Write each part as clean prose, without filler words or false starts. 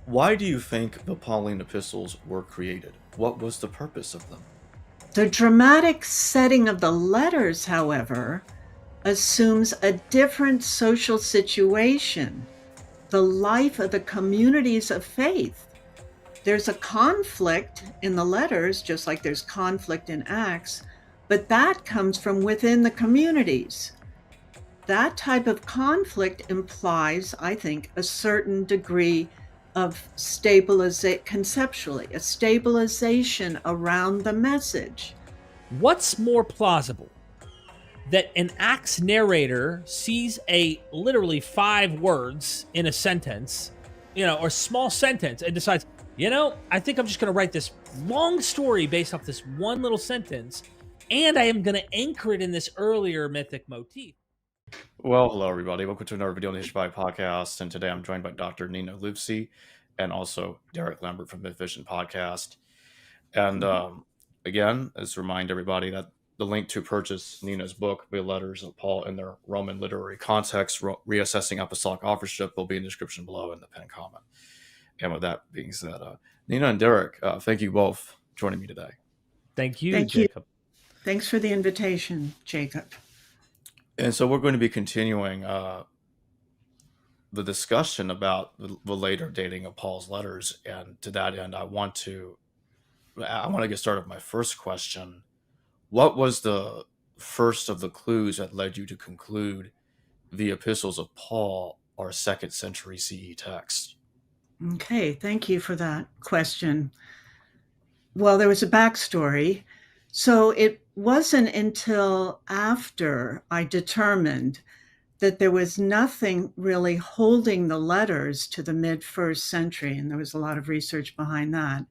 Why do you think the Pauline epistles were created? What was the purpose of them? The dramatic setting of the letters, however, assumes a different social situation, the life of the communities of faith. There's a conflict in the letters, just like there's conflict in Acts, but that comes from within the communities. That type of conflict implies, I think, a certain degree of stabilization conceptually, a stabilization around the message. What's more plausible? That an Acts narrator sees a literally 5 words in a sentence, or small sentence, and decides, I think I'm just going to write this long story based off this one little sentence, and I am going to anchor it in this earlier mythic motif. Well, hello everybody. Welcome to another video on the History podcast. And today I'm joined by Dr. Nina Livesey and also Derek Lambert from MythVision podcast. And again, let's remind everybody that the link to purchase Nina's book, The Letters of Paul in Their Roman Literary Context, Reassessing Apostolic Authorship, will be in the description below in the pinned comment. And with that being said, Nina and Derek, thank you both for joining me today. Thank you, Thank you. Jacob. Thanks for the invitation, Jacob. And so we're going to be continuing the discussion about the later dating of Paul's letters. And to that end, I want to get started with my first question. What was the first of the clues that led you to conclude the epistles of Paul are 2nd century CE text? Okay, thank you for that question. Well, there was a backstory. So it wasn't until after I determined that there was nothing really holding the letters to the mid-1st century, and there was a lot of research behind that,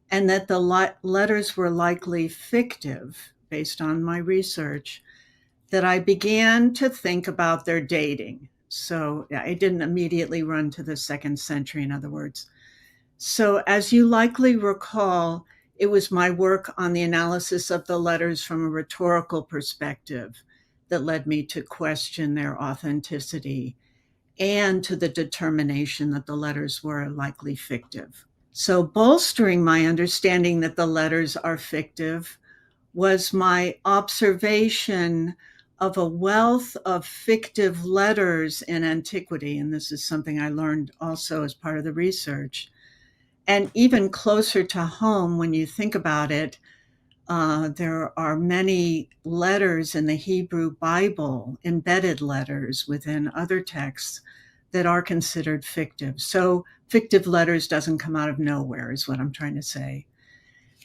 and that the letters were likely fictive based on my research, that I began to think about their dating. So I didn't immediately run to the 2nd century, in other words. So as you likely recall, it was my work on the analysis of the letters from a rhetorical perspective that led me to question their authenticity and to the determination that the letters were likely fictive. So, bolstering my understanding that the letters are fictive was my observation of a wealth of fictive letters in antiquity. And this is something I learned also as part of the research. And even closer to home, when you think about it, there are many letters in the Hebrew Bible, embedded letters within other texts that are considered fictive. So fictive letters doesn't come out of nowhere, is what I'm trying to say.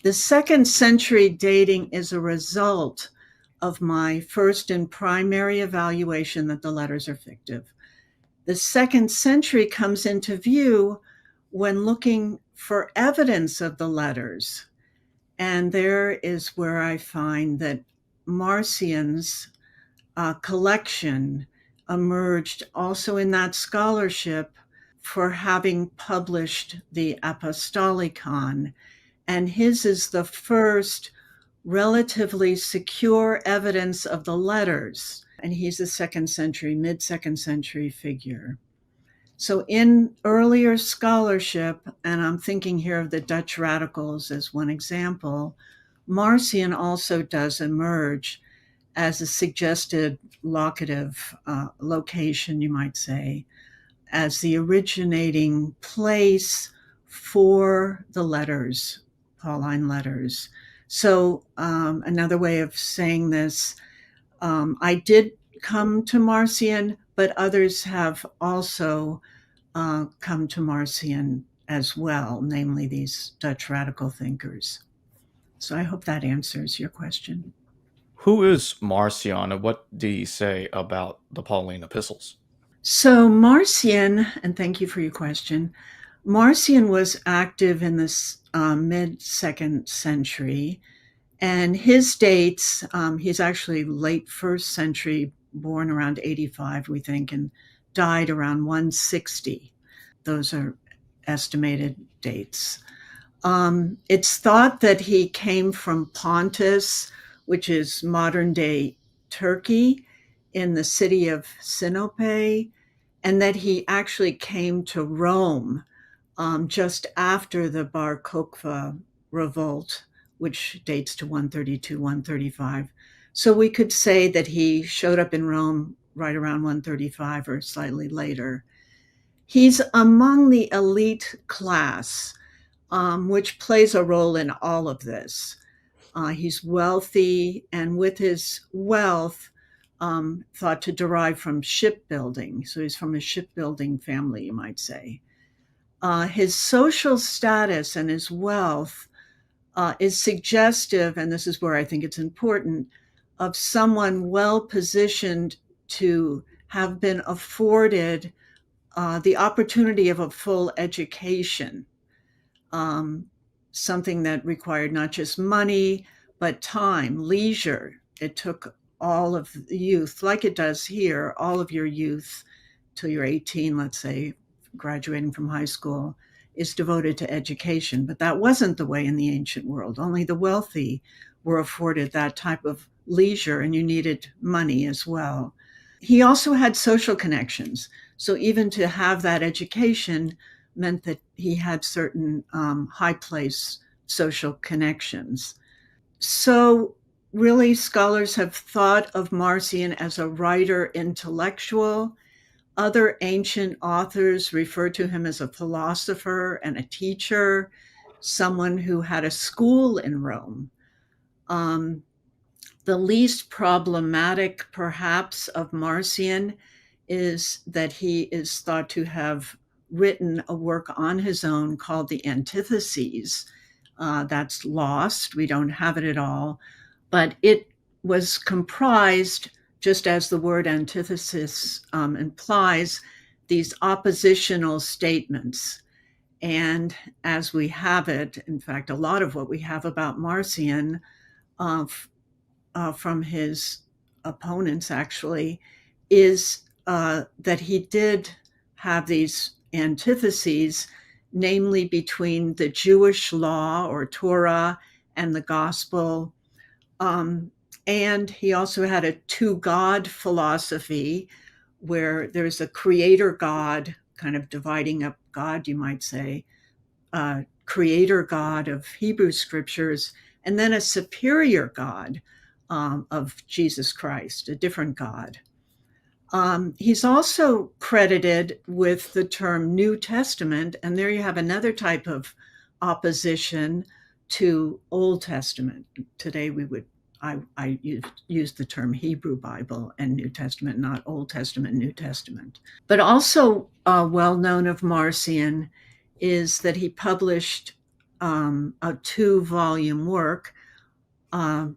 The 2nd century dating is a result of my first and primary evaluation that the letters are fictive. The 2nd century comes into view when looking for evidence of the letters. And there is where I find that Marcion's collection emerged also in that scholarship for having published the Apostolicon. And his is the first relatively secure evidence of the letters. And he's a 2nd century, mid-2nd century figure. So in earlier scholarship, and I'm thinking here of the Dutch radicals as one example, Marcion also does emerge as a suggested locative location, you might say, as the originating place for the letters, Pauline letters. So another way of saying this, I did come to Marcion, but others have also come to Marcion as well, namely these Dutch radical thinkers. So I hope that answers your question. Who is Marcion and what did he say about the Pauline epistles? So Marcion, and thank you for your question, Marcion was active in this mid-2nd century, and his dates, he's actually late 1st century, born around 85, we think, and died around 160. Those are estimated dates. It's thought that he came from Pontus, which is modern day Turkey, in the city of Sinope, and that he actually came to Rome just after the Bar Kokhba revolt, which dates to 132, 135. So we could say that he showed up in Rome right around 135 or slightly later. He's among the elite class, which plays a role in all of this. He's wealthy, and with his wealth, thought to derive from shipbuilding. So he's from a shipbuilding family, you might say. His social status and his wealth is suggestive, and this is where I think it's important, of someone well positioned to have been afforded the opportunity of a full education, something that required not just money, but time, leisure. It took all of the youth, like it does here, all of your youth till you're 18, let's say, graduating from high school, is devoted to education. But that wasn't the way in the ancient world. Only the wealthy were afforded that type of leisure, and you needed money as well. He also had social connections. So even to have that education meant that he had certain high place social connections. So really, scholars have thought of Marcion as a writer intellectual. Other ancient authors refer to him as a philosopher and a teacher, someone who had a school in Rome. The least problematic, perhaps, of Marcion is that he is thought to have written a work on his own called the Antitheses. That's lost. We don't have it at all. But it was comprised, just as the word antithesis implies, these oppositional statements. And as we have it, in fact, a lot of what we have about Marcion from his opponents actually is that he did have these antitheses, namely between the Jewish law or Torah and the gospel. And he also had a two-God philosophy where there's a creator God, kind of dividing up God, you might say, creator God of Hebrew scriptures, and then a superior God of Jesus Christ, a different God. He's also credited with the term New Testament, and there you have another type of opposition to Old Testament. Today I use the term Hebrew Bible and New Testament, not Old Testament, New Testament. But also well known of Marcion is that he published a 2-volume work that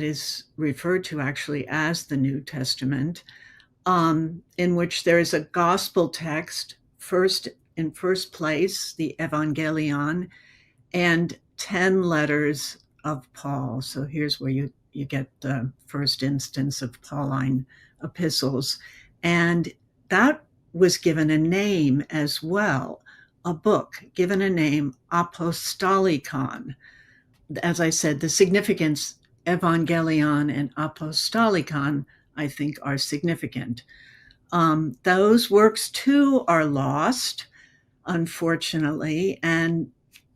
is referred to actually as the New Testament, in which there is a gospel text, in first place, the Evangelion, and 10 letters of Paul. So here's where you get the first instance of Pauline epistles. And that was given a name as well, a book given a name, Apostolikon. As I said, the significance, Evangelion and Apostolikon, I think, are significant. Those works too are lost, unfortunately, and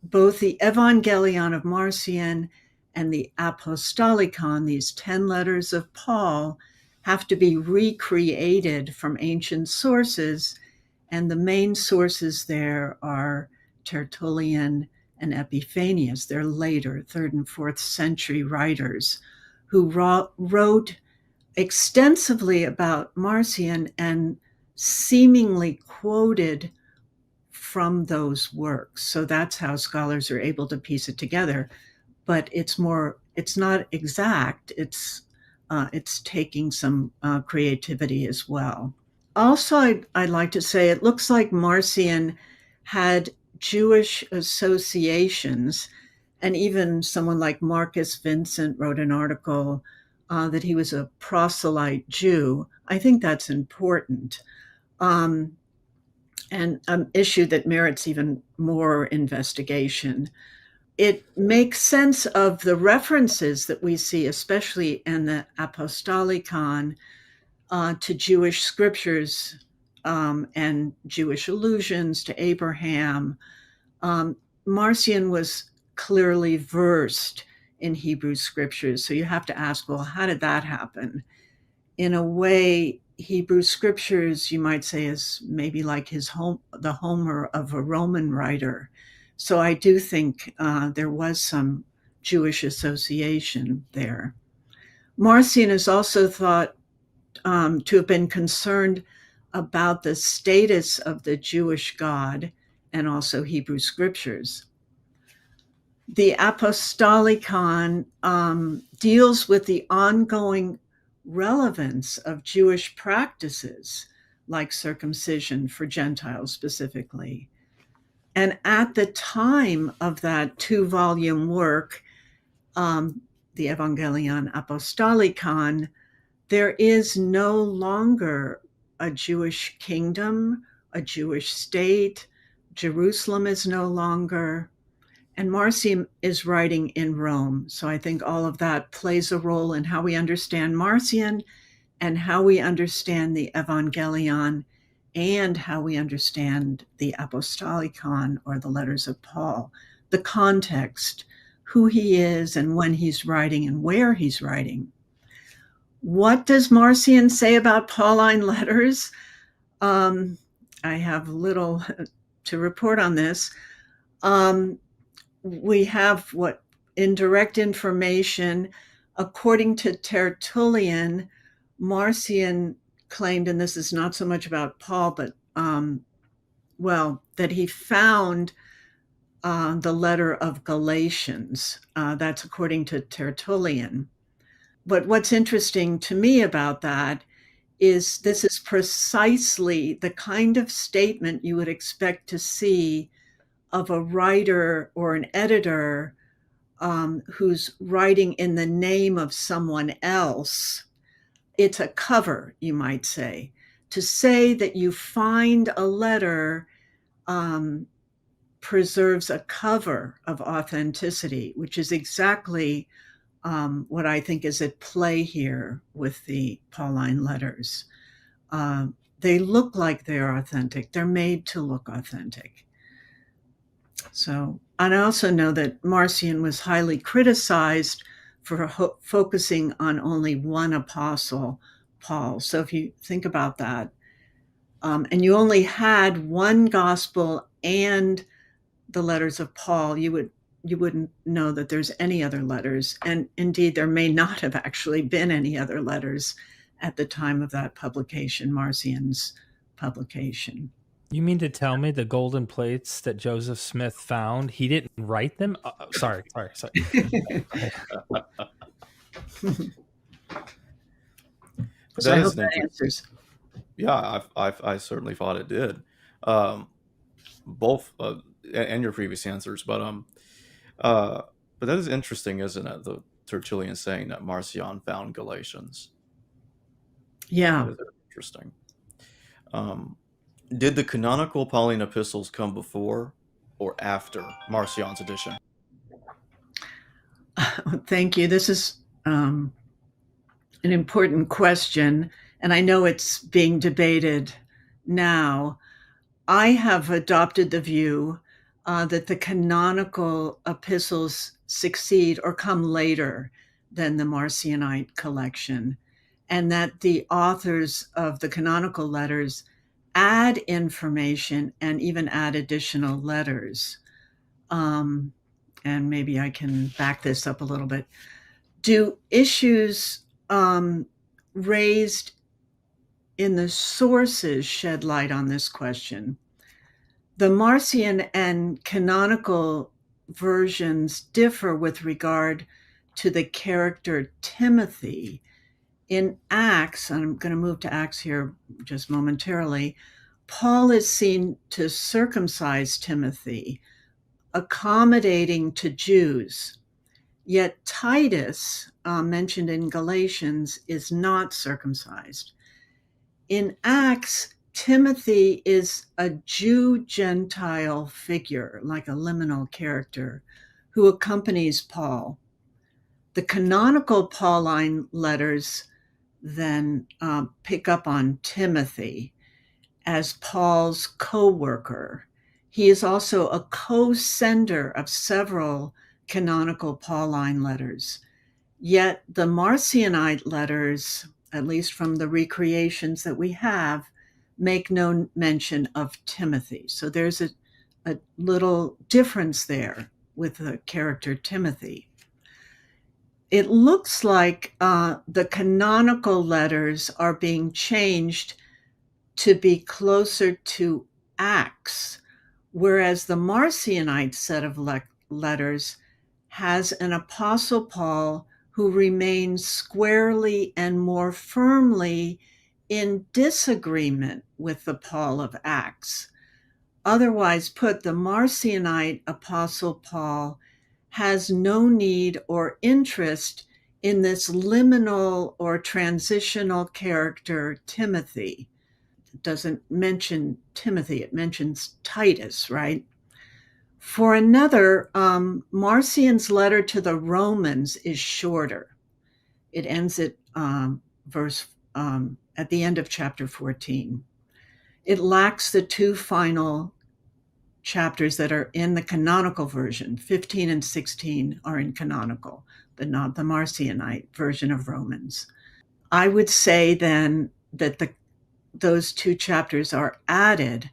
both the Evangelion of Marcion and the Apostolikon, these 10 letters of Paul, have to be recreated from ancient sources, and the main sources there are Tertullian and Epiphanius. They're later, 3rd and 4th century writers who wrote extensively about Marcion and seemingly quoted from those works. So that's how scholars are able to piece it together. But it's not exact. It's taking some creativity as well. Also, I'd like to say it looks like Marcion had Jewish associations, and even someone like Marcus Vincent wrote an article that he was a proselyte Jew. I think that's important. And an issue that merits even more investigation. It makes sense of the references that we see, especially in the Apostolikon, to Jewish scriptures and Jewish allusions to Abraham. Marcion was clearly versed in Hebrew scriptures. So you have to ask, well, how did that happen? In a way, Hebrew scriptures, you might say, is maybe like the Homer of a Roman writer. So I do think there was some Jewish association there. Marcion is also thought to have been concerned about the status of the Jewish God and also Hebrew scriptures. The Apostolicon deals with the ongoing relevance of Jewish practices like circumcision for Gentiles specifically. And at the time of that 2-volume work, the Evangelion Apostolicon, there is no longer a Jewish kingdom, a Jewish state. Jerusalem is no longer. And Marcion is writing in Rome. So I think all of that plays a role in how we understand Marcion and how we understand the Evangelion and how we understand the Apostolicon, or the letters of Paul, the context, who he is and when he's writing and where he's writing. What does Marcion say about Pauline letters? I have little to report on this. We have what indirect information. According to Tertullian, Marcion claimed, and this is not so much about Paul, but that he found the letter of Galatians. That's according to Tertullian. But what's interesting to me about that is this is precisely the kind of statement you would expect to see of a writer or an editor who's writing in the name of someone else. It's a cover, you might say. To say that you find a letter preserves a cover of authenticity, which is exactly what I think is at play here with the Pauline letters. They look like they're authentic. They're made to look authentic. So, and I also know that Marcion was highly criticized for focusing on only one apostle, Paul. So if you think about that, and you only had one gospel and the letters of Paul, you wouldn't know that there's any other letters. And indeed, there may not have actually been any other letters at the time of that publication, Marcion's publication. You mean to tell me the golden plates that Joseph Smith found, he didn't write them? Sorry. That So I is hope an that answers. Yeah, I certainly thought it did. Both and your previous answers, but that is interesting, isn't it? The Tertullian saying that Marcion found Galatians. Yeah. That is interesting. Did the canonical Pauline epistles come before or after Marcion's edition? Thank you. This is an important question, and I know it's being debated now. I have adopted the view that the canonical epistles succeed or come later than the Marcionite collection, and that the authors of the canonical letters add information and even add additional letters. And maybe I can back this up a little bit. Do issues raised in the sources shed light on this question? The Marcion and canonical versions differ with regard to the character Timothy. In Acts, and I'm going to move to Acts here just momentarily, Paul is seen to circumcise Timothy, accommodating to Jews. Yet Titus, mentioned in Galatians, is not circumcised. In Acts, Timothy is a Jew-Gentile figure, like a liminal character, who accompanies Paul. The canonical Pauline letters then pick up on Timothy, as Paul's co-worker. He is also a co-sender of several canonical Pauline letters. Yet the Marcionite letters, at least from the recreations that we have, make no mention of Timothy. So there's a little difference there with the character Timothy. It looks like the canonical letters are being changed to be closer to Acts, whereas the Marcionite set of letters has an Apostle Paul who remains squarely and more firmly in disagreement with the Paul of Acts. Otherwise put, the Marcionite Apostle Paul has no need or interest in this liminal or transitional character, Timothy. It doesn't mention Timothy, it mentions Titus, right? For another, Marcion's letter to the Romans is shorter. It ends at at the end of chapter 14. It lacks the two final chapters that are in the canonical version. 15 and 16 are in canonical, but not the Marcionite version of Romans. I would say then that those two chapters are added,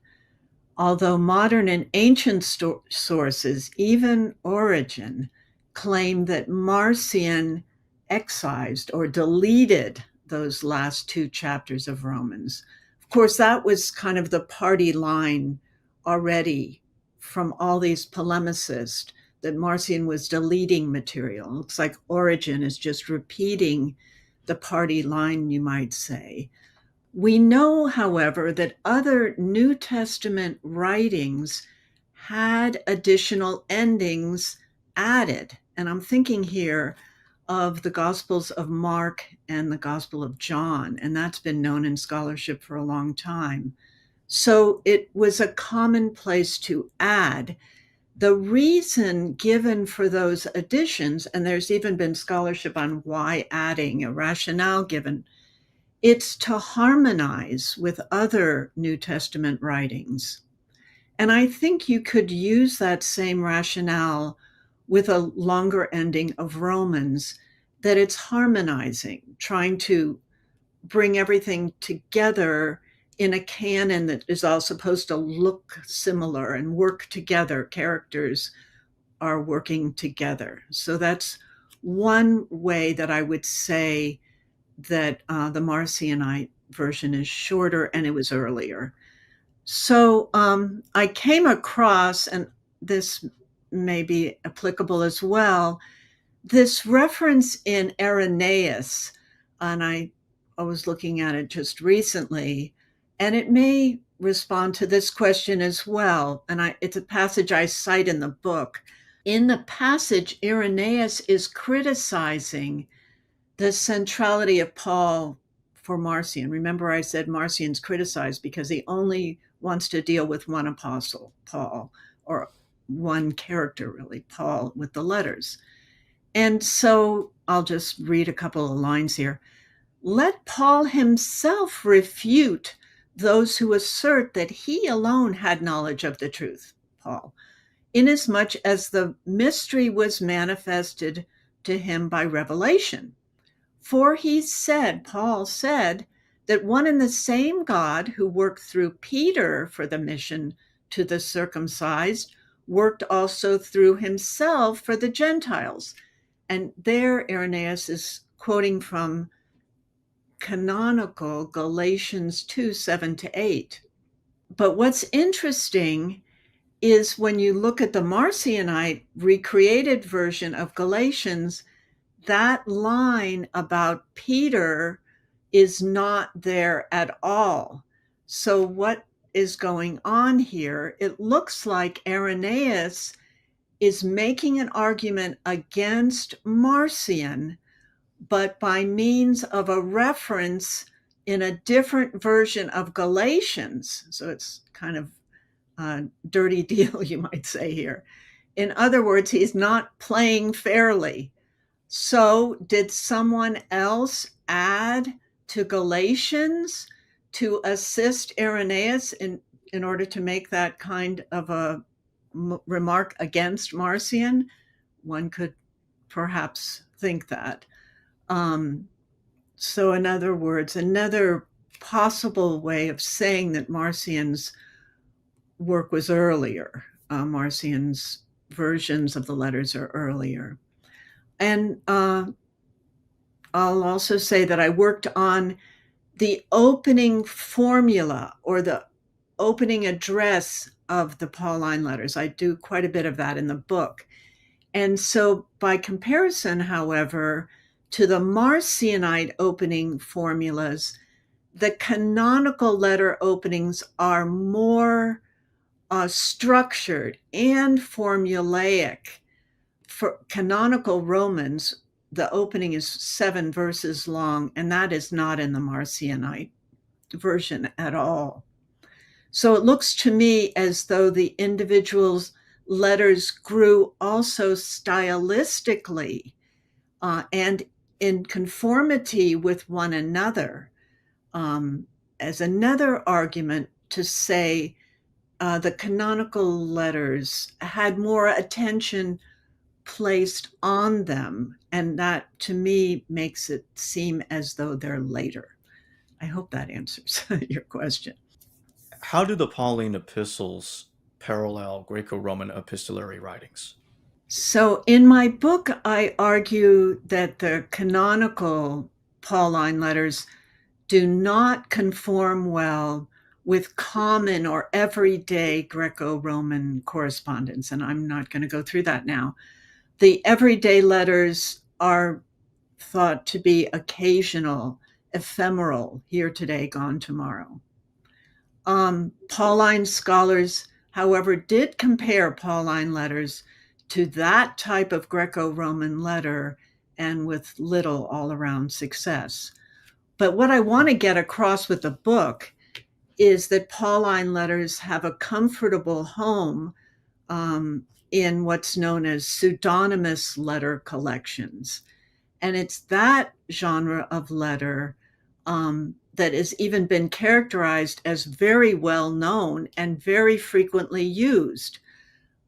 although modern and ancient sources, even Origen, claim that Marcion excised or deleted those last two chapters of Romans. Of course, that was kind of the party line already from all these polemicists, that Marcion was deleting material. It looks like Origen is just repeating the party line, you might say. We know, however, that other New Testament writings had additional endings added. And I'm thinking here of the Gospels of Mark and the Gospel of John, and that's been known in scholarship for a long time. So it was a common place to add. The reason given for those additions, and there's even been scholarship on why adding, a rationale given, it's to harmonize with other New Testament writings. And I think you could use that same rationale with a longer ending of Romans, that it's harmonizing, trying to bring everything together in a canon that is all supposed to look similar and work together. Characters are working together. So that's one way that I would say that the Marcionite version is shorter and it was earlier. So I came across, and this may be applicable as well, this reference in Irenaeus, and I was looking at it just recently, and it may respond to this question as well. And it's a passage I cite in the book. In the passage, Irenaeus is criticizing the centrality of Paul for Marcion. Remember, I said Marcion's criticized because he only wants to deal with one apostle, Paul, or one character, really, Paul, with the letters. And so I'll just read a couple of lines here. Let Paul himself refute those who assert that he alone had knowledge of the truth, Paul, inasmuch as the mystery was manifested to him by revelation. For he said, Paul said, that one and the same God who worked through Peter for the mission to the circumcised worked also through himself for the Gentiles. And there Irenaeus is quoting from Canonical Galatians 2:7-8. But what's interesting is when you look at the Marcionite recreated version of Galatians, that line about Peter is not there at all. So what is going on here? It looks like Irenaeus is making an argument against Marcion, but by means of a reference in a different version of Galatians. So it's kind of a dirty deal, you might say here. In other words, he's not playing fairly. So did someone else add to Galatians to assist Irenaeus in order to make that kind of a remark against Marcion. One could perhaps think that. So in other words, another possible way of saying that Marcion's work was earlier. Marcion's versions of the letters are earlier. And I'll also say that I worked on the opening formula or the opening address of the Pauline letters. I do quite a bit of that in the book. And so by comparison, however, to the Marcionite opening formulas, the canonical letter openings are more structured and formulaic. For canonical Romans, the opening is 7 verses long, and that is not in the Marcionite version at all. So it looks to me as though the individual's letters grew also stylistically and in conformity with one another, as another argument to say the canonical letters had more attention placed on them, and that to me makes it seem as though they're later. I hope that answers your question. How do the Pauline epistles parallel Greco-Roman epistolary writings? So in my book, I argue that the canonical Pauline letters do not conform well with common or everyday Greco-Roman correspondence, and I'm not going to go through that now. The everyday letters are thought to be occasional, ephemeral, here today, gone tomorrow. Pauline scholars, however, did compare Pauline letters to that type of Greco-Roman letter, and with little all-around success. But what I want to get across with the book is that Pauline letters have a comfortable home in what's known as pseudonymous letter collections. And it's that genre of letter that has even been characterized as very well known and very frequently used.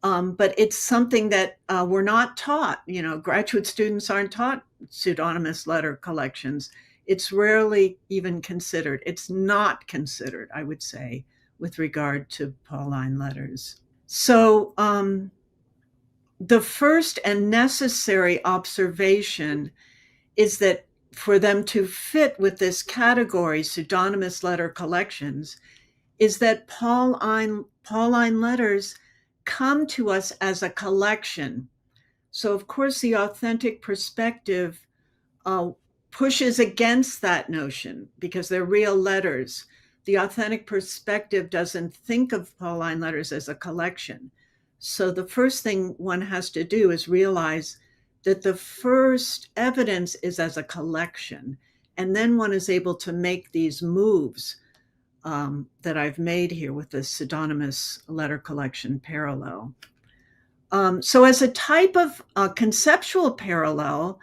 But it's something that we're not taught. Graduate students aren't taught pseudonymous letter collections. It's rarely even considered. It's not considered, I would say, with regard to Pauline letters. So the first and necessary observation is that for them to fit with this category, pseudonymous letter collections, is that Pauline letters come to us as a collection. So, of course, the authentic perspective pushes against that notion because they're real letters. The authentic perspective doesn't think of Pauline letters as a collection. So the first thing one has to do is realize that the first evidence is as a collection, and then one is able to make these moves that I've made here with the pseudonymous letter collection parallel. So as a type of conceptual parallel,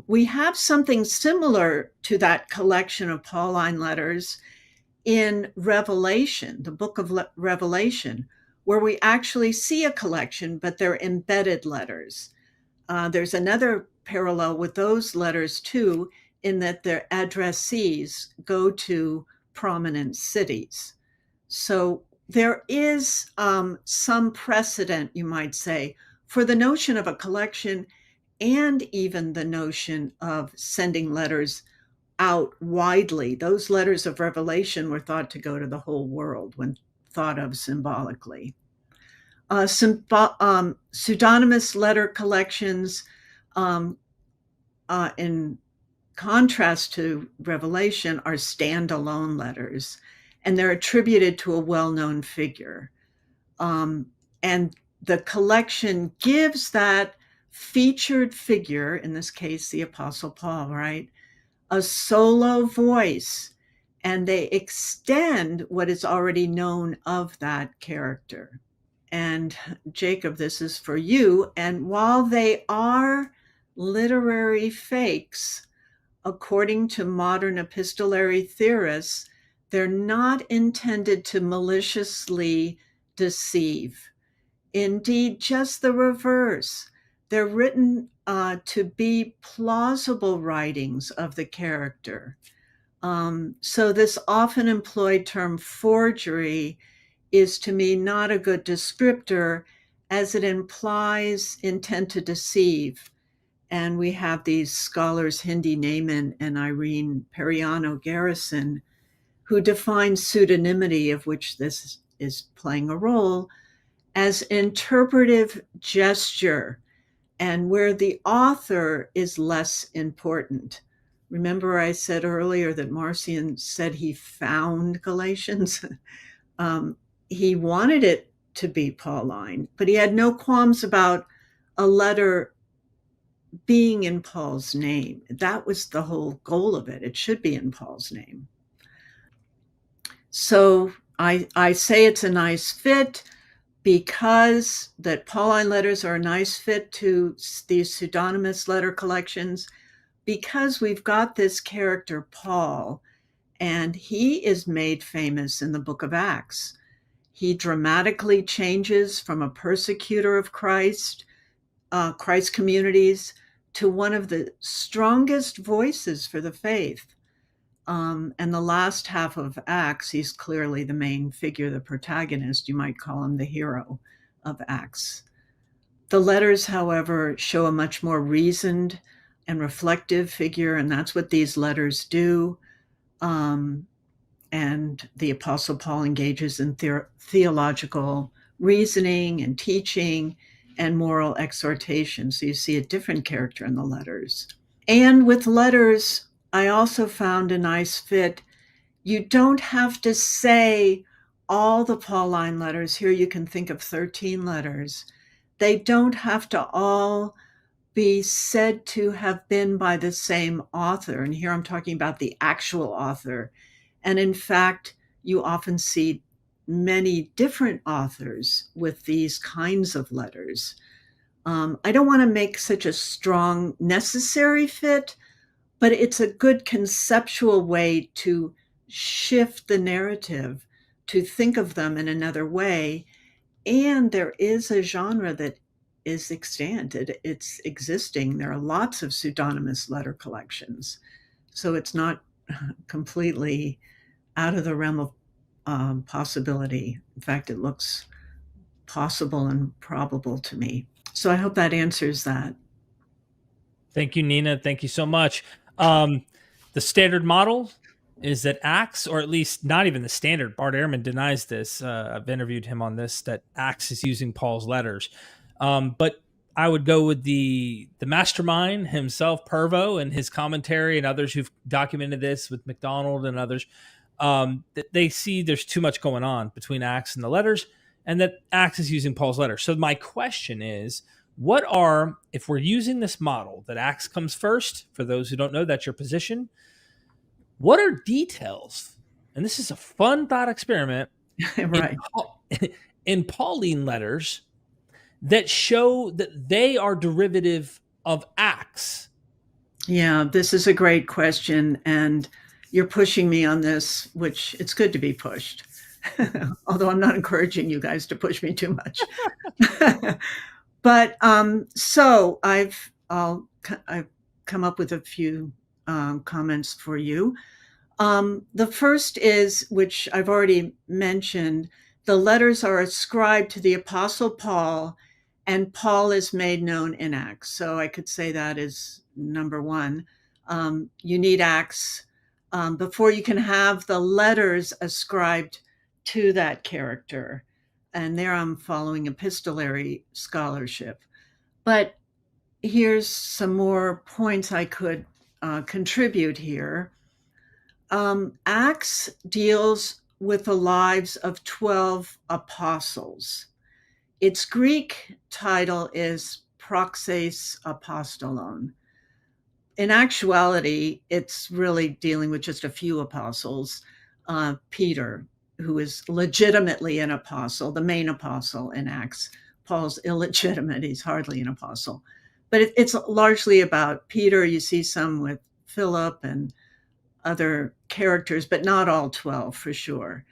we have something similar to that collection of Pauline letters in Revelation, the book of Revelation, where we actually see a collection, but they're embedded letters. There's another parallel with those letters too, in that their addressees go to prominent cities. So there is some precedent, you might say, for the notion of a collection and even the notion of sending letters out widely. Those letters of Revelation were thought to go to the whole world when thought of symbolically. Pseudonymous letter collections, in contrast to Revelation, are standalone letters, and they're attributed to a well-known figure. And the collection gives that featured figure, in this case, the Apostle Paul, right, a solo voice, and they extend what is already known of that character. And Jacob, this is for you. And while they are literary fakes, according to modern epistolary theorists, They're not intended to maliciously deceive. Indeed, just the reverse. They're written to be plausible writings of the character. So this often employed term forgery is to me not a good descriptor, as it implies intent to deceive. And we have these scholars, Hindi Naiman and Irene Periano Garrison, who define pseudonymity, of which this is playing a role, as interpretive gesture, and where the author is less important. Remember, I said earlier that Marcion said he found Galatians. He wanted it to be Pauline, but he had no qualms about a letter being in Paul's name. That was the whole goal of it. It should be in Paul's name. So I say it's a nice fit because that Pauline letters are a nice fit to these pseudonymous letter collections, because we've got this character, Paul, and he is made famous in the book of Acts. He dramatically changes from a persecutor of Christ's communities to one of the strongest voices for the faith. And the last half of Acts, he's clearly the main figure, the protagonist. You might call him the hero of Acts. The letters, however, show a much more reasoned and reflective figure, and that's what these letters do. And the Apostle Paul engages in theological reasoning and teaching and moral exhortation. So you see a different character in the letters. And with letters, I also found a nice fit. You don't have to say all the Pauline letters. Here you can think of 13 letters. They don't have to all be said to have been by the same author. And here I'm talking about the actual author. And in fact, you often see many different authors with these kinds of letters. I don't want to make such a strong necessary fit, but it's a good conceptual way to shift the narrative, to think of them in another way. And there is a genre that is extant. It's existing. There are lots of pseudonymous letter collections. So it's not completely out of the realm of possibility. In fact, it looks possible and probable to me. So I hope that answers that. Thank you, Nina. Thank you so much. The standard model is that Acts, or at least not even the standard, Bart Ehrman denies this. I've interviewed him on this, that Acts is using Paul's letters. But I would go with the mastermind himself, Pervo, and his commentary, and others who've documented this with MacDonald and others. That they see there's too much going on between Acts and the letters, and that Acts is using Paul's letters. So my question is, if we're using this model that Acts comes first, for those who don't know, that's your position, what are details, and this is a fun thought experiment, right, in Pauline letters that show that they are derivative of Acts? Yeah, this is a great question, and you're pushing me on this, which it's good to be pushed. Although I'm not encouraging you guys to push me too much. But so I've come up with a few comments for you. The first is, which I've already mentioned, the letters are ascribed to the Apostle Paul, and Paul is made known in Acts. So I could say that is number one. You need Acts before you can have the letters ascribed to that character. And there I'm following epistolary scholarship. But here's some more points I could contribute here. Acts deals with the lives of 12 apostles. Its Greek title is Praxis Apostolon. In actuality, it's really dealing with just a few apostles. Peter, who is legitimately an apostle, the main apostle in Acts. Paul's illegitimate, he's hardly an apostle. But it's largely about Peter. You see some with Philip and other characters, but not all 12 for sure.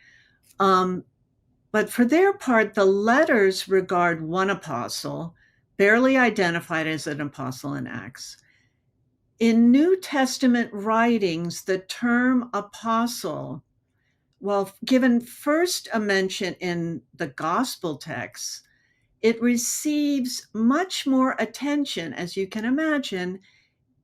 But for their part, the letters regard one apostle, barely identified as an apostle in Acts. In New Testament writings, the term apostle, well, given first a mention in the gospel texts, it receives much more attention, as you can imagine,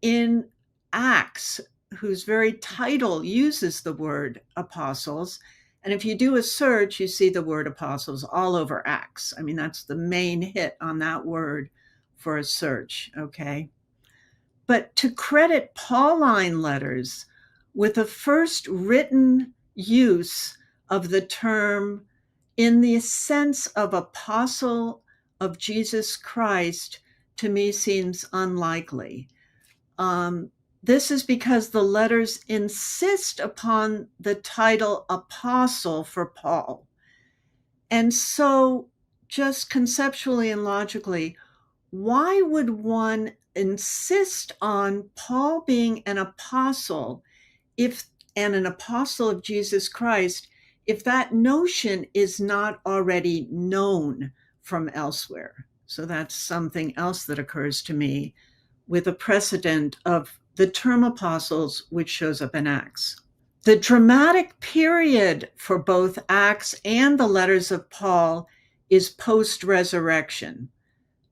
in Acts, whose very title uses the word apostles. And if you do a search, you see the word apostles all over Acts. I mean, that's the main hit on that word for a search, okay? But to credit Pauline letters with the first written use of the term in the sense of apostle of Jesus Christ, to me seems unlikely. This is because the letters insist upon the title apostle for Paul. And so, just conceptually and logically, why would one insist on Paul being an apostle and an apostle of Jesus Christ if that notion is not already known from elsewhere? So that's something else that occurs to me with a precedent of the term apostles, which shows up in Acts. The dramatic period for both Acts and the letters of Paul is post-resurrection,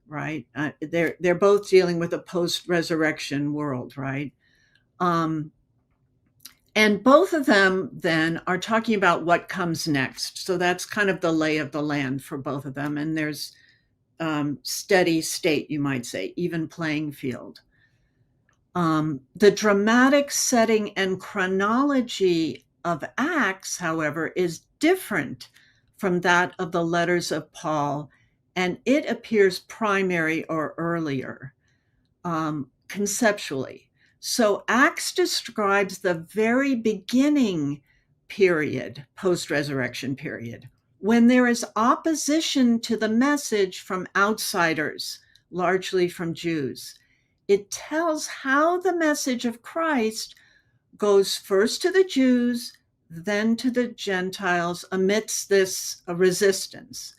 right? They're both dealing with a post-resurrection world, right? And both of them then are talking about what comes next. So that's kind of the lay of the land for both of them. And there's steady state, you might say, even playing field. The dramatic setting and chronology of Acts, however, is different from that of the letters of Paul, and it appears primary or earlier, conceptually. So Acts describes the very beginning period, post-resurrection period, when there is opposition to the message from outsiders, largely from Jews. It tells how the message of Christ goes first to the Jews, then to the Gentiles amidst this resistance.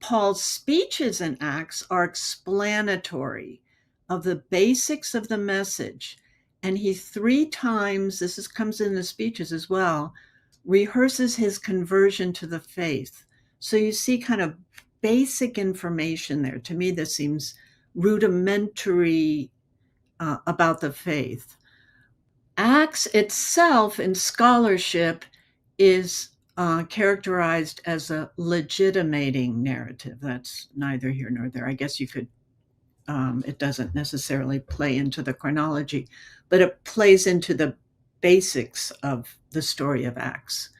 Paul's speeches in Acts are explanatory of the basics of the message, and he 3 times, comes in the speeches as well, rehearses his conversion to the faith. So you see kind of basic information there. To me, this seems rudimentary about the faith. Acts itself in scholarship is characterized as a legitimating narrative. That's neither here nor there. I guess you could, it doesn't necessarily play into the chronology, but it plays into the basics of the story of Acts.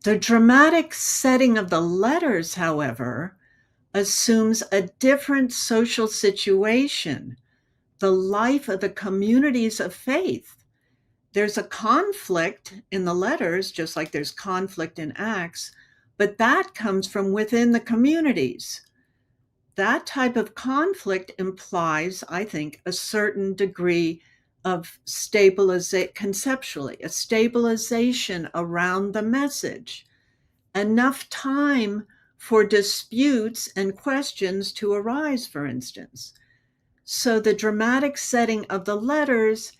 The dramatic setting of the letters, however, assumes a different social situation, the life of the communities of faith. There's a conflict in the letters, just like there's conflict in Acts, but that comes from within the communities. That type of conflict implies, I think, a certain degree of conceptually, a stabilization around the message, enough time for disputes and questions to arise, for instance. So the dramatic setting of the letters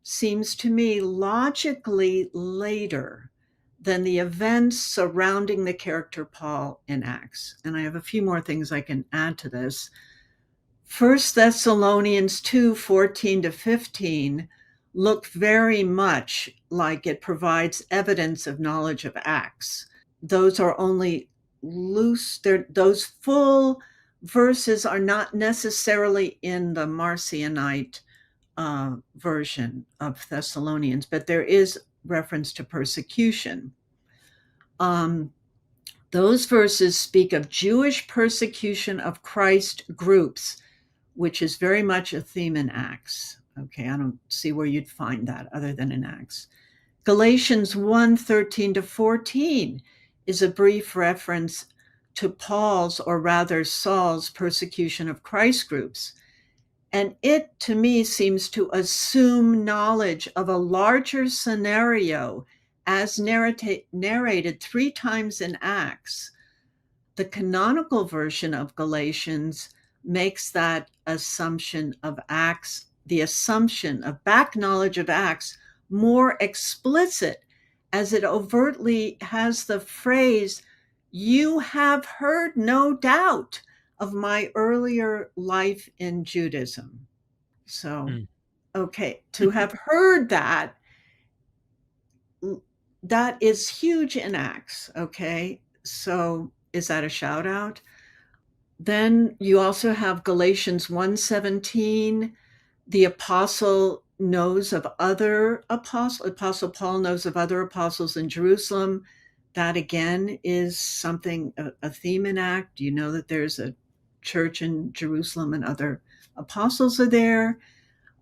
seems to me logically later than the events surrounding the character Paul in Acts. And I have a few more things I can add to this. 1 Thessalonians 2:14-15 look very much like it provides evidence of knowledge of Acts. Those are only loose, those full verses are not necessarily in the Marcionite version of Thessalonians, but there is reference to persecution. Those verses speak of Jewish persecution of Christ groups, which is very much a theme in Acts. Okay, I don't see where you'd find that other than in Acts. Galatians 1:13-14 is a brief reference to Paul's, or rather Saul's, persecution of Christ groups. And it, to me, seems to assume knowledge of a larger scenario as narrated 3 times in Acts. The canonical version of Galatians makes that assumption of Acts, the assumption of back knowledge of Acts, more explicit, as it overtly has the phrase, "You have heard, no doubt, of my earlier life in Judaism." So, okay, to have heard that, that is huge in Acts, okay? So, is that a shout out? Then you also have Galatians 1:17. The apostle knows of other apostles. Apostle Paul knows of other apostles in Jerusalem. That again is something, a theme in Act. You know that there's a church in Jerusalem and other apostles are there.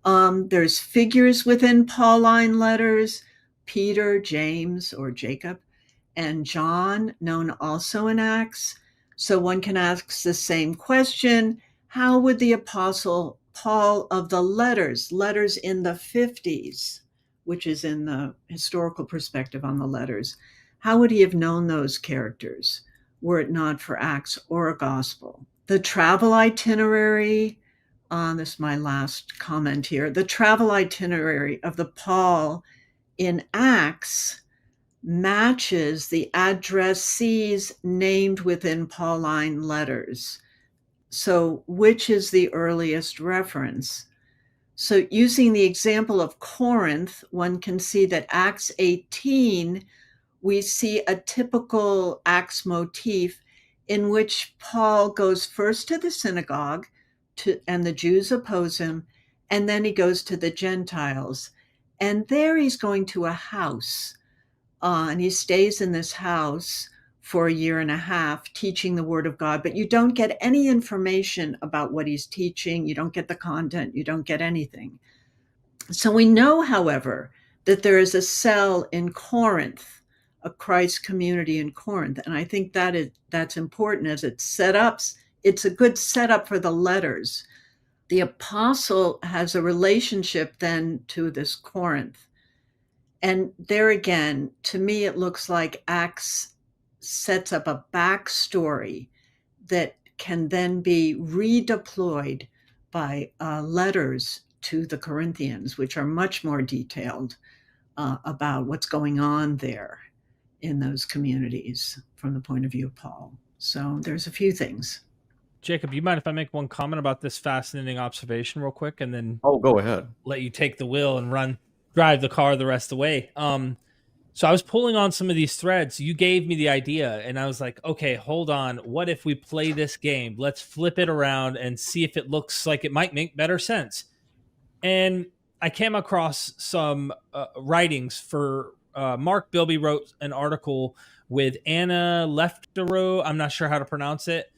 There's figures within Pauline letters, Peter, James, or Jacob, and John, known also in Acts. So one can ask the same question: how would the apostle Paul of the letters in the 50s, which is in the historical perspective on the letters, how would he have known those characters were it not for Acts or a gospel? The travel itinerary, this is my last comment here, the travel itinerary of the Paul in Acts matches the addressees named within Pauline letters. So which is the earliest reference? So using the example of Corinth, one can see that Acts 18, we see a typical Acts motif in which Paul goes first to the synagogue, and the Jews oppose him, and then he goes to the Gentiles. And there he's going to a house, and he stays in this house for 1.5 years teaching the word of God, but you don't get any information about what he's teaching. You don't get the content. You don't get anything. So we know, however, that there is a cell in Corinth, a Christ community in Corinth. And I think that's important as it set up. It's a good setup for the letters. The apostle has a relationship then to this Corinth. And there again, to me, it looks like Acts sets up a backstory that can then be redeployed by letters to the Corinthians, which are much more detailed about what's going on there in those communities from the point of view of Paul. So there's a few things. Jacob, you mind if I make one comment about this fascinating observation real quick, and then go ahead. Let you take the wheel and drive the car the rest of the way. So I was pulling on some of these threads. You gave me the idea, and I was like, okay, hold on. What if we play this game? Let's flip it around and see if it looks like it might make better sense. And I came across some writings for Mark Bilby wrote an article with Anna Lefterow, I'm not sure how to pronounce it,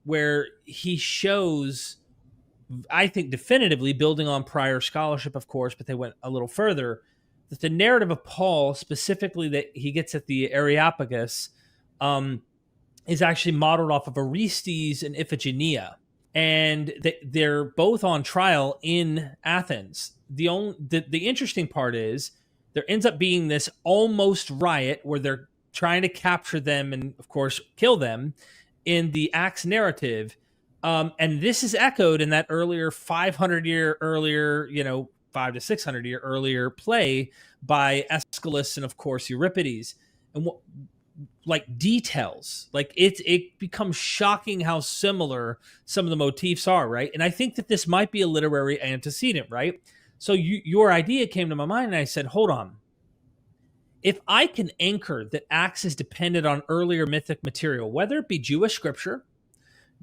where he shows, I think definitively, building on prior scholarship, of course, but they went a little further, that the narrative of Paul, specifically that he gets at the Areopagus, is actually modeled off of Orestes and Iphigenia. And they're both on trial in Athens. The interesting part is there ends up being this almost riot where they're trying to capture them and, of course, kill them in the Acts narrative. And this is echoed in that earlier 500 year earlier, 500 to 600 year earlier play by Aeschylus and, of course, Euripides. And like details, like it becomes shocking how similar some of the motifs are, right? And I think that this might be a literary antecedent, right? So your idea came to my mind, and I said, hold on. If I can anchor that Acts is dependent on earlier mythic material, whether it be Jewish scripture,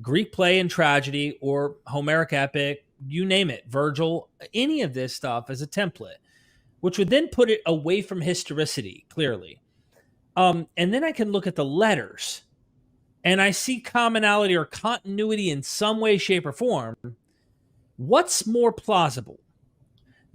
Greek play and tragedy, or Homeric epic, you name it, Virgil, any of this stuff as a template, which would then put it away from historicity, clearly. And then I can look at the letters, and I see commonality or continuity in some way, shape, or form. What's more plausible?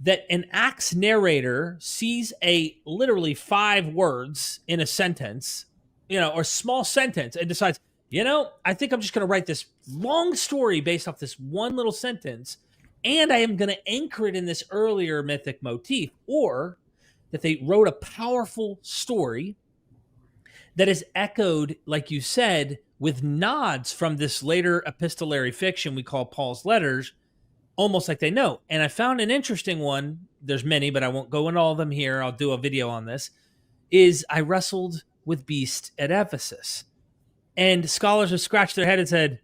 That an Acts narrator sees a literally 5 words in a sentence, or small sentence, and decides, I think I'm just going to write this long story based off this one little sentence, and I am going to anchor it in this earlier mythic motif, or that they wrote a powerful story that is echoed, like you said, with nods from this later epistolary fiction we call Paul's letters, almost like they know. And I found an interesting one. There's many, but I won't go into all of them here. I'll do a video on this. Is I wrestled with beast at Ephesus. And scholars have scratched their head and said,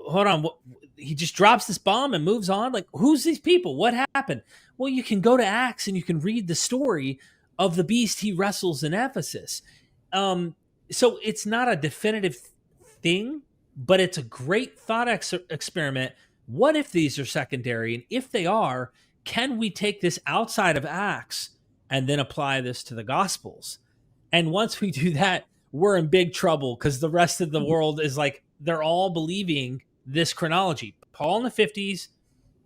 hold on, he just drops this bomb and moves on? Like, who's these people? What happened? Well, you can go to Acts and you can read the story of the beast he wrestles in Ephesus. So it's not a definitive thing, but it's a great thought experiment. What if these are secondary? And if they are, can we take this outside of Acts and then apply this to the Gospels? And once we do that, we're in big trouble, because the rest of the world is like, they're all believing this chronology. Paul in the 50s,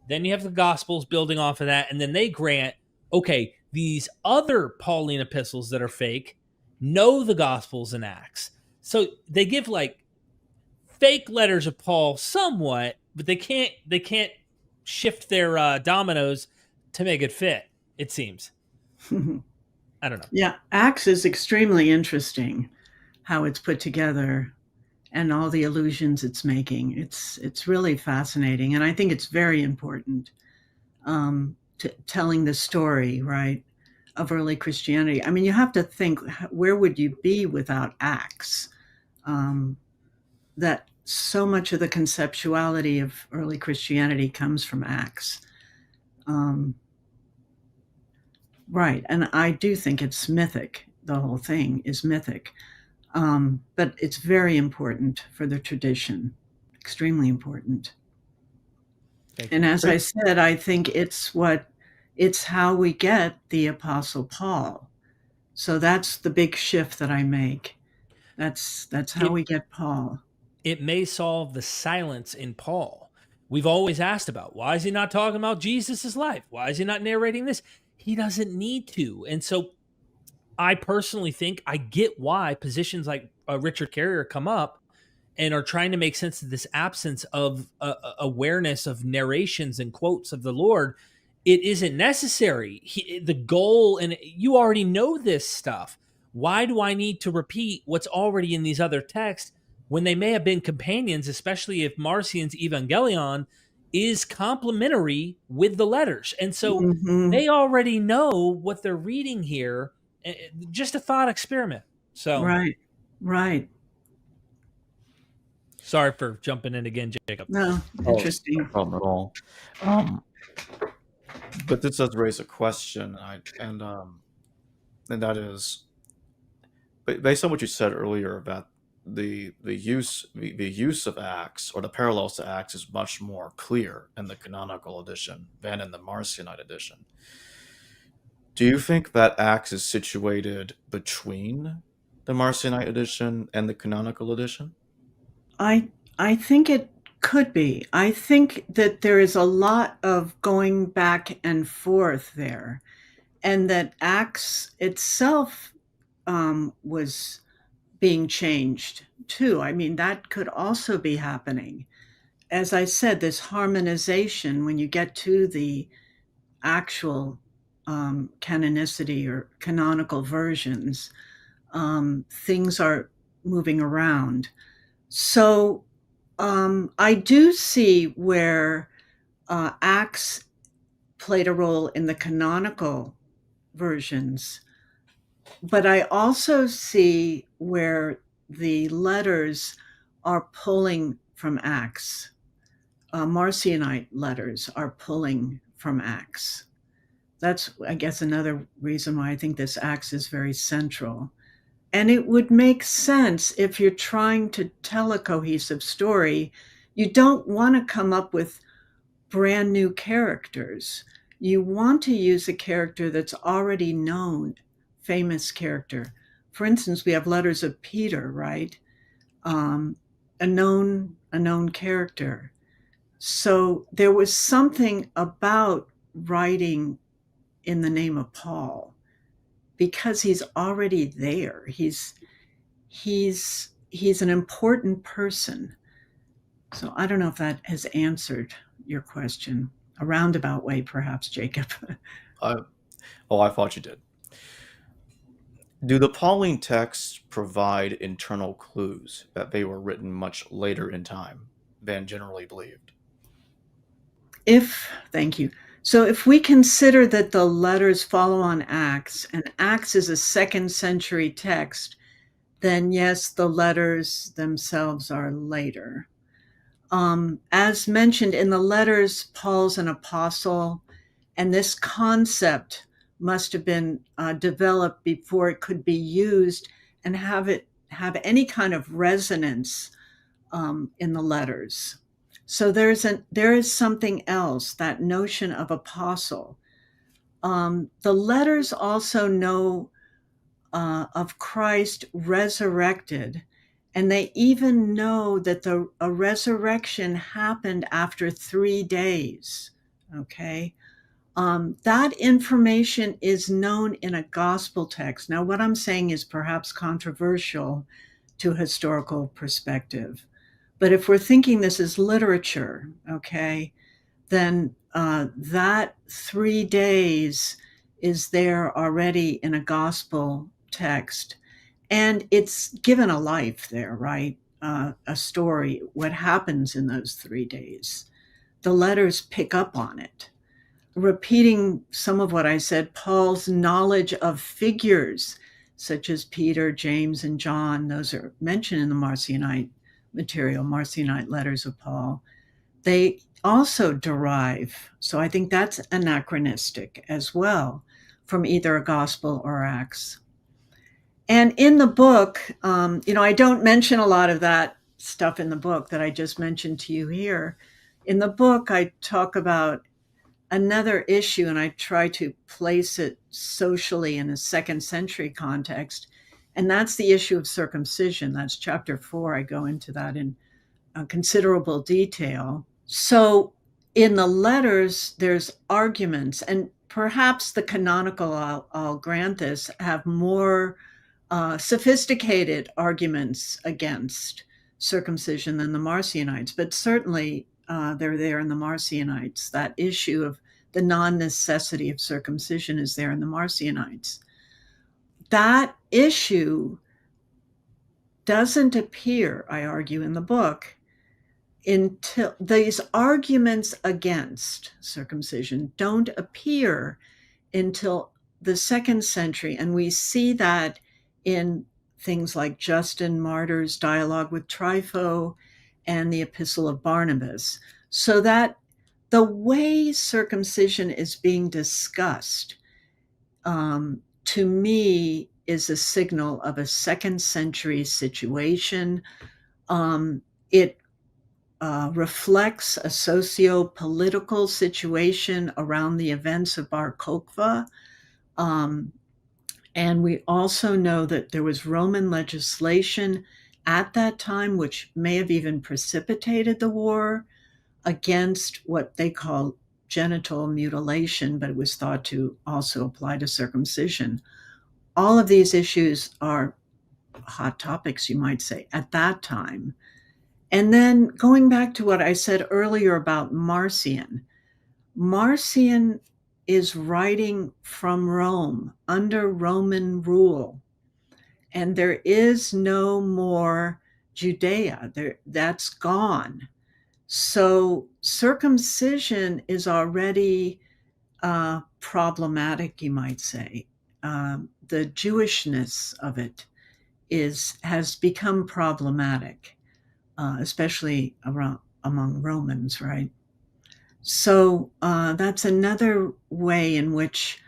then you have the Gospels building off of that, and then they grant, okay, these other Pauline epistles that are fake know the Gospels and Acts. So they give like fake letters of Paul somewhat, but they can't shift their dominoes to make it fit, it seems. I don't know. Yeah, Acts is extremely interesting, how it's put together and all the allusions it's making. It's really fascinating, and I think it's very important to telling the story, right, of early Christianity. I mean, you have to think, where would you be without Acts? That so much of the conceptuality of early Christianity comes from Acts. Right, and I do think it's mythic. The whole thing is mythic. But it's very important for the tradition, extremely important. And as I said, I think it's how we get the Apostle Paul. So that's the big shift that I make. That's how we get Paul. It may solve the silence in Paul. We've always asked about, why is he not talking about Jesus' life? Why is he not narrating this? He doesn't need to. And so I personally think I get why positions like Richard Carrier come up and are trying to make sense of this absence of awareness of narrations and quotes of the Lord. It isn't necessary. The goal, and you already know this stuff. Why do I need to repeat what's already in these other texts when they may have been companions, especially if Marcion's Evangelion is complementary with the letters? And so they already know what they're reading here. Just a thought experiment. So right. Sorry for jumping in again, Jacob. No, interesting. No problem at all. But this does raise a question, and that is, based on what you said earlier about the use of Acts, or the parallels to Acts, is much more clear in the Canonical edition than in the Marcionite edition. Do you think that Acts is situated between the Marcionite edition and the Canonical edition? I think it could be. I think that there is a lot of going back and forth there, and that Acts itself was being changed too. I mean, that could also be happening. As I said, this harmonization, when you get to the actual canonicity or canonical versions, things are moving around. So I do see where Acts played a role in the canonical versions, but I also see where the letters are pulling from Acts. Marcionite letters are pulling from Acts. That's, I guess, another reason why I think this Acts is very central. And it would make sense if you're trying to tell a cohesive story. You don't want to come up with brand new characters. You want to use a character that's already known, famous character. For instance, we have letters of Peter, right? A known character. So there was something about writing in the name of Paul, because he's already there. He's an important person. So I don't know if that has answered your question. a roundabout way, perhaps, Jacob. I thought you did. Do the Pauline texts provide internal clues that they were written much later in time than generally believed? Thank you. So if we consider that the letters follow on Acts, and Acts is a 2nd century text, then yes, the letters themselves are later. As mentioned in the letters, Paul's an apostle, and this concept must have been developed before it could be used and have any kind of resonance in the letters. So there is something else, that notion of apostle. The letters also know of Christ resurrected, and they even know that a resurrection happened after 3 days. Okay. That information is known in a gospel text. Now, what I'm saying is perhaps controversial to a historical perspective. But if we're thinking this is literature, okay, then that 3 days is there already in a gospel text. And it's given a life there, right? A story, what happens in those 3 days. The letters pick up on it. Repeating some of what I said, Paul's knowledge of figures, such as Peter, James, and John, those are mentioned in the Marcionite material, Marcionite letters of Paul. They also derive, so I think that's anachronistic as well, from either a gospel or Acts. And in the book, I don't mention a lot of that stuff in the book that I just mentioned to you here. In the book, I talk about another issue, and I try to place it socially in a 2nd century context, and that's the issue of circumcision. That's chapter 4. I go into that in considerable detail. So in the letters, there's arguments, and perhaps the canonical, I'll grant this, have more sophisticated arguments against circumcision than the Marcionites, but certainly they're there in the Marcionites. That issue of the non-necessity of circumcision is there in the Marcionites. That issue doesn't appear, I argue in the book, until these arguments against circumcision don't appear until the 2nd century. And we see that in things like Justin Martyr's dialogue with Trypho and the Epistle of Barnabas. So that the way circumcision is being discussed, to me, is a signal of a 2nd century situation. It reflects a socio-political situation around the events of Bar Kokhba. And we also know that there was Roman legislation at that time, which may have even precipitated the war against what they call genital mutilation, but it was thought to also apply to circumcision. All of these issues are hot topics, you might say, at that time. And then going back to what I said earlier about Marcion is writing from Rome under Roman rule, and there is no more Judea. That's gone. So circumcision is already problematic, you might say. The Jewishness of it has become problematic, especially among Romans, right? So that's another way in which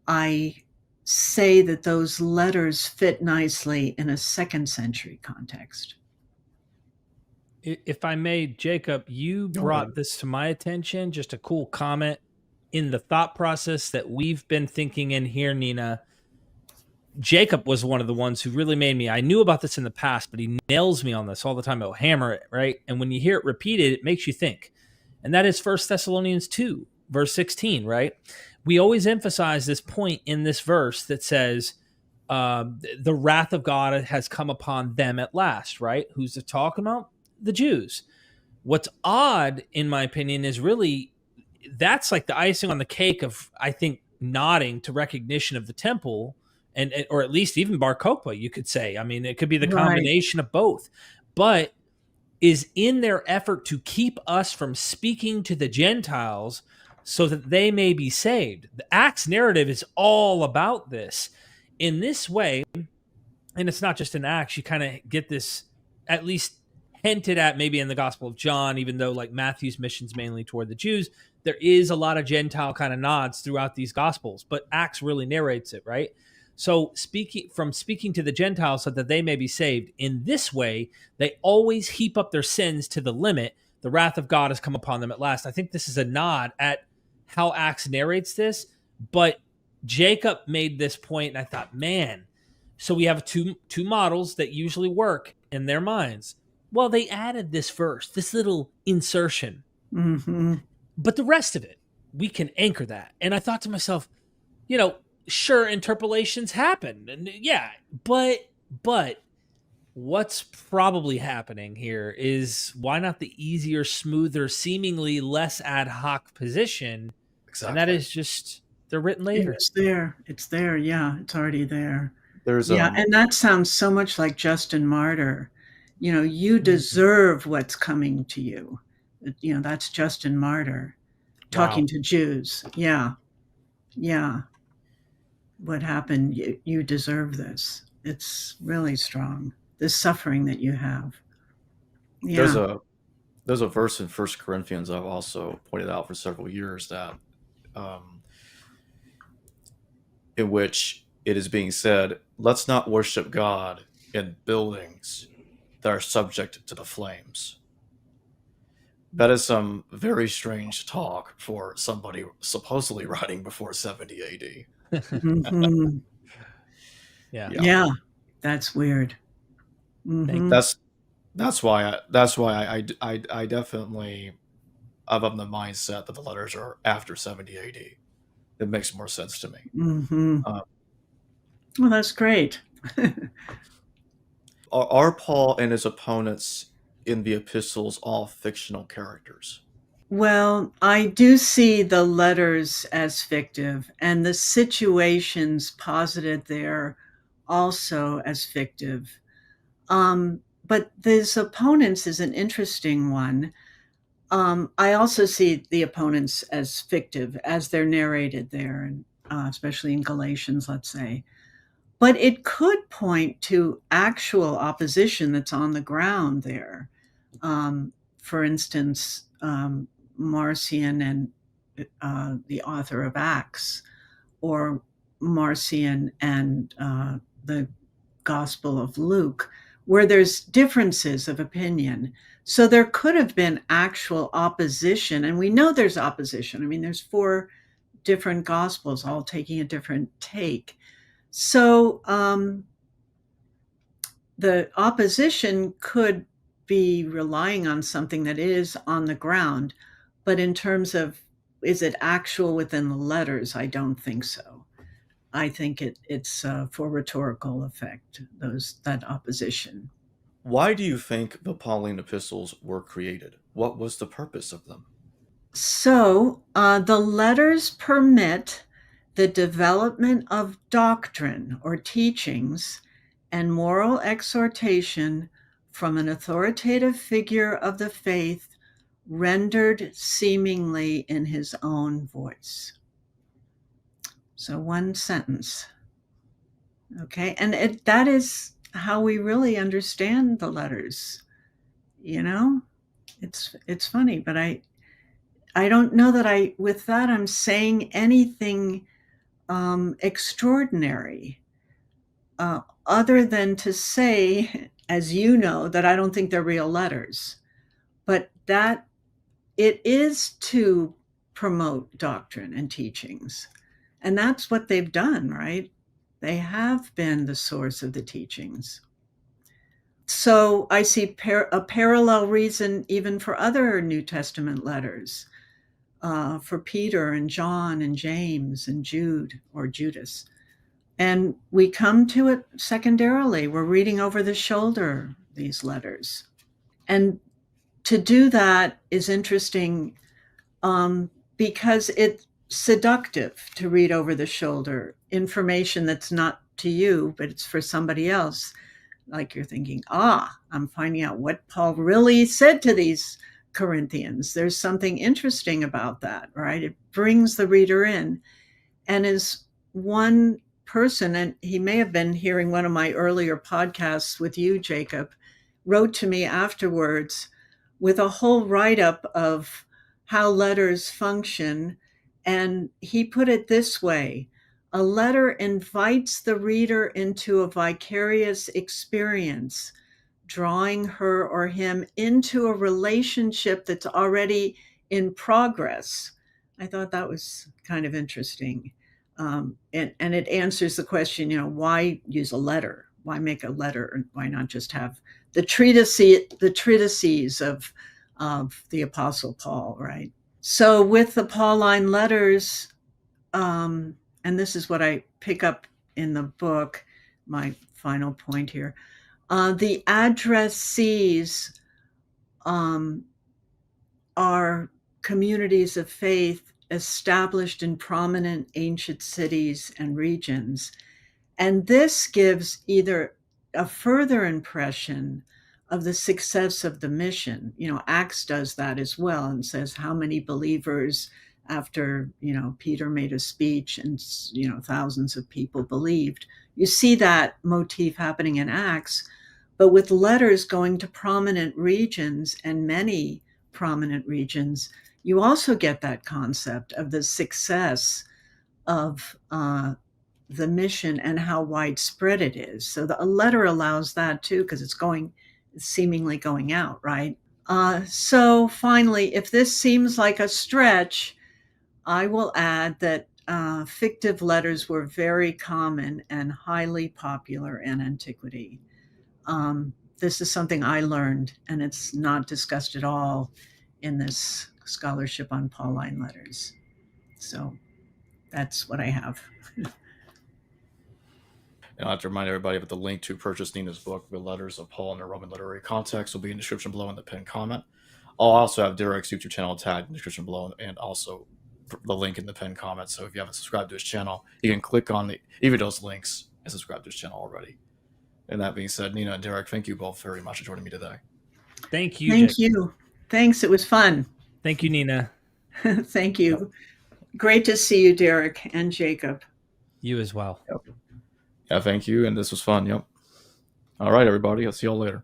I say that those letters fit nicely in a 2nd century context. If I may, Jacob, you brought this to my attention, just a cool comment in the thought process that we've been thinking in here, Nina. Jacob was one of the ones who really made me, I knew about this in the past, but he nails me on this all the time. He'll hammer it, right? And when you hear it repeated, it makes you think. And that is 1 Thessalonians 2, verse 16, right? We always emphasize this point in this verse that says, the wrath of God has come upon them at last, right? Who's it talking about? The Jews. What's odd, in my opinion, is really that's like the icing on the cake of, I think, nodding to recognition of the temple, and or at least even Bar Kokhba, you could say. I mean, it could be the combination of both, but is in their effort to keep us from speaking to the Gentiles so that they may be saved. The Acts narrative is all about this. In this way, and it's not just in Acts, you kind of get this at least hinted at maybe in the Gospel of John, even though like Matthew's mission's mainly toward the Jews, there is a lot of Gentile kind of nods throughout these Gospels, but Acts really narrates it, right? So speaking to the Gentiles so that they may be saved, in this way, they always heap up their sins to the limit. The wrath of God has come upon them at last. I think this is a nod at how Acts narrates this, but Jacob made this point, and I thought, man, so we have two models that usually work in their minds. Well, they added this verse, this little insertion. Mm-hmm. But the rest of it, we can anchor that. And I thought to myself, sure, interpolations happen. And yeah, but what's probably happening here is, why not the easier, smoother, seemingly less ad hoc position? Exactly. And that is just, they're written later. It's there. Yeah, it's already there. There's and that sounds so much like Justin Martyr. You deserve what's coming to you. That's Justin Martyr talking to Jews. Yeah. What happened? You deserve this. It's really strong. This suffering that you have. Yeah. There's a verse in 1 Corinthians I've also pointed out for several years that in which it is being said, let's not worship God in buildings that are subject to the flames. That is some very strange talk for somebody supposedly writing before 70 AD. Mm-hmm. Yeah. That's weird. Mm-hmm. That's why I definitely, I'm of the mindset that the letters are after 70 AD. It makes more sense to me. Mm-hmm. Well, that's great. Are Paul and his opponents in the epistles all fictional characters? Well, I do see the letters as fictive, and the situations posited there also as fictive. But his opponents is an interesting one. I also see the opponents as fictive, as they're narrated there, and especially in Galatians, let's say. But it could point to actual opposition that's on the ground there. For instance, Marcion and the author of Acts, or Marcion and the Gospel of Luke, where there's differences of opinion. So there could have been actual opposition, and we know there's opposition. I mean, there's 4 different Gospels all taking a different take. So the opposition could be relying on something that is on the ground, but in terms of, is it actual within the letters? I don't think so. I think it's for rhetorical effect, that opposition. Why do you think the Pauline epistles were created? What was the purpose of them? So the letters permit the development of doctrine or teachings and moral exhortation from an authoritative figure of the faith, rendered seemingly in his own voice. So one sentence. Okay, and that is how we really understand the letters. It's funny, but I don't know that with that I'm saying anything extraordinary, other than to say, as you know, that I don't think they're real letters, but that it is to promote doctrine and teachings. And that's what they've done, right? They have been the source of the teachings. So I see a parallel reason even for other New Testament letters, for Peter and John and James and Jude or Judas. And we come to it secondarily. We're reading over the shoulder these letters. And to do that is interesting because it's seductive to read over the shoulder information that's not to you, but it's for somebody else. Like you're thinking, I'm finding out what Paul really said to these Corinthians. There's something interesting about that, right? It brings the reader in. And as one person, and he may have been hearing one of my earlier podcasts with you, Jacob, wrote to me afterwards with a whole write-up of how letters function. And he put it this way: a letter invites the reader into a vicarious experience, drawing her or him into a relationship that's already in progress. I thought that was kind of interesting. And it answers the question, why use a letter? Why make a letter? Why not just have the treatises of the Apostle Paul, right? So with the Pauline letters, and this is what I pick up in the book, my final point here, the addressees are communities of faith established in prominent ancient cities and regions. And this gives either a further impression of the success of the mission. Acts does that as well and says how many believers after, Peter made a speech and, thousands of people believed. You see that motif happening in Acts, but with letters going to prominent regions and many prominent regions, you also get that concept of the success of the mission and how widespread it is. So a letter allows that too, because it's seemingly going out, right? So finally, if this seems like a stretch, I will add that fictive letters were very common and highly popular in antiquity. This is something I learned, and it's not discussed at all in this scholarship on Pauline letters. So that's what I have. And I have to remind everybody that the link to purchase Nina's book, The Letters of Paul in the Roman Literary Context, will be in the description below in the pinned comment. I'll also have Derek's YouTube channel tagged in the description below and also the link in the pinned comment. So if you haven't subscribed to his channel, you can click on either of those links and subscribe to his channel already. And that being said, Nina and Derek, thank you both very much for joining me today. Thank you. Thank you. Thanks. It was fun. Thank you, Nina. Thank you. Yep. Great to see you, Derek and Jacob. You as well. Yep. Yeah, thank you. And this was fun. Yep. All right, everybody. I'll see y'all later.